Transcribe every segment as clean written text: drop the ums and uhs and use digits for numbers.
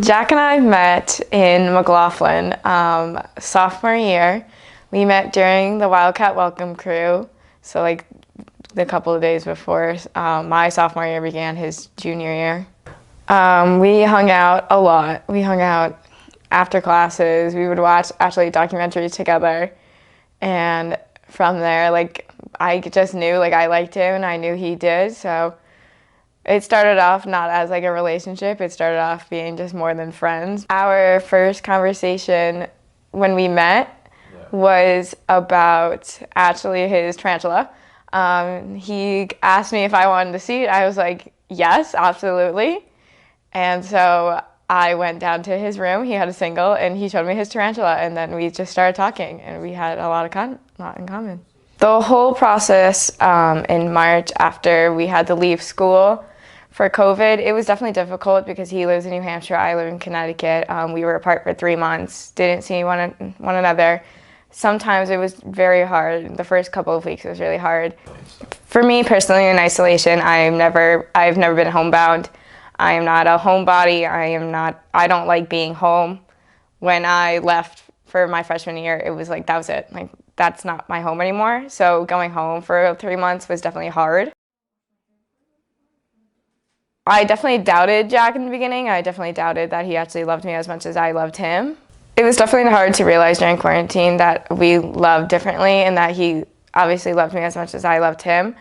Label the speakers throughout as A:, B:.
A: Jack and I met in McLaughlin sophomore year. We met during the Wildcat Welcome Crew, so like the couple of days before my sophomore year began, his junior year. We hung out a lot. We hung out after classes. We would watch actually documentaries together, and from there, like I just knew like I liked him and I knew he did, so it started off not as like a relationship, it started off being just more than friends. Our first conversation when we met was about actually his tarantula. He asked me if I wanted to see it. I was like, yes, absolutely. And so I went down to his room, he had a single, and he showed me his tarantula, and then we just started talking, and we had a lot in common. The whole process in March after we had to leave school for COVID, it was definitely difficult because he lives in New Hampshire, I live in Connecticut. We were apart for 3 months, didn't see one another. Sometimes it was very hard. The first couple of weeks was really hard. For me personally, in isolation, I've never been homebound. I am not a homebody. I don't like being home. When I left for my freshman year, it was like, that was it. Like, that's not my home anymore. So going home for 3 months was definitely hard. I definitely doubted Jack in the beginning. I definitely doubted that he actually loved me as much as I loved him. It was definitely hard to realize during quarantine that we loved differently and that he obviously loved me as much as I loved him.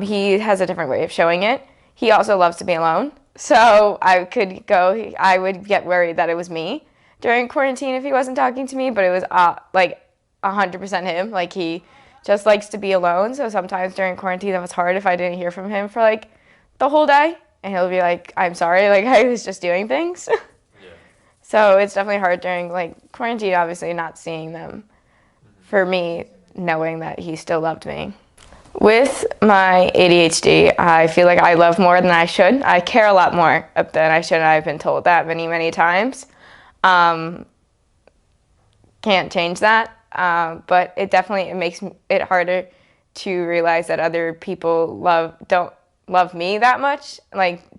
A: He has a different way of showing it. He also loves to be alone. So I would get worried that it was me during quarantine if he wasn't talking to me, but it was like 100% him. Like, he just likes to be alone. So sometimes during quarantine that was hard if I didn't hear from him for like the whole day. And he'll be like, I'm sorry, like I was just doing things. Yeah. So it's definitely hard during like quarantine, obviously not seeing them. For me, knowing that he still loved me. With my ADHD, I feel like I love more than I should. I care a lot more than I should. I've been told that many, many times. Can't change that, but it makes it harder to realize that other people don't love me that much,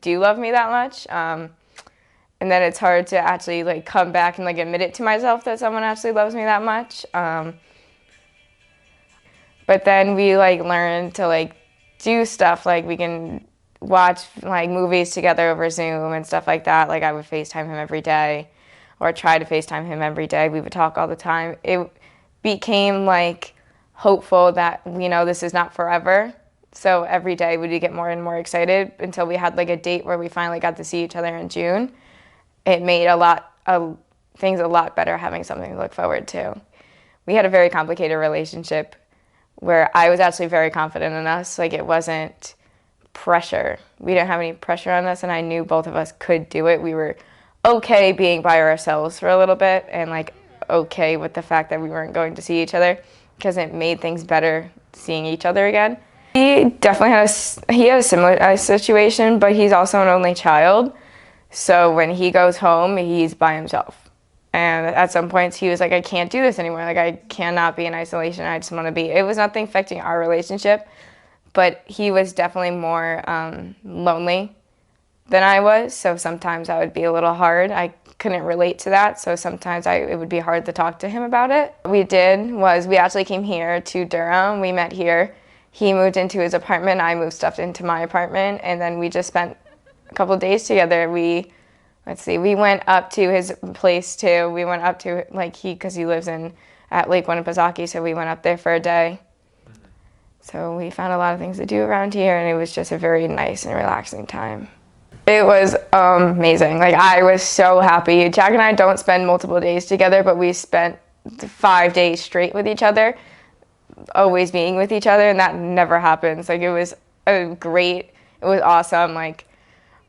A: do love me that much. And then it's hard to actually like come back and like admit it to myself that someone actually loves me that much. But then we like learn to like do stuff, like we can watch like movies together over Zoom and stuff like that. Like I would FaceTime him every day or try to FaceTime him every day. We would talk all the time. It became like hopeful that, this is not forever. So every day we would get more and more excited until we had like a date where we finally got to see each other in June. It made things a lot better having something to look forward to. We had a very complicated relationship where I was actually very confident in us. Like, it wasn't pressure. We didn't have any pressure on us, and I knew both of us could do it. We were okay being by ourselves for a little bit and like okay with the fact that we weren't going to see each other because it made things better seeing each other again. He definitely has a similar situation, but he's also an only child. So when he goes home, he's by himself. And at some points he was like, I can't do this anymore. Like, I cannot be in isolation. I just want to be. It was nothing affecting our relationship, but he was definitely more lonely than I was. So sometimes that would be a little hard. I couldn't relate to that. So sometimes it would be hard to talk to him about it. What we did was we actually came here to Durham. We met here. He moved into his apartment, I moved stuff into my apartment, and then we just spent a couple of days together. We went up to his place too. We went up to, because he lives at Lake Winnipesaukee, so we went up there for a day. So we found a lot of things to do around here, and it was just a very nice and relaxing time. It was amazing. Like, I was so happy. Jack and I don't spend multiple days together, but we spent 5 days straight with each other, always being with each other, and that never happens. Like, it was awesome. Like,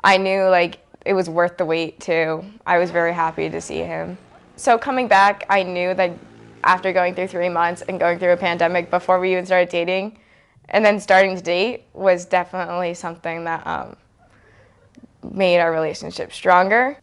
A: I knew like it was worth the wait too. I was very happy to see him. So coming back, I knew that after going through 3 months and going through a pandemic before we even started dating, and then starting to date was definitely something that made our relationship stronger.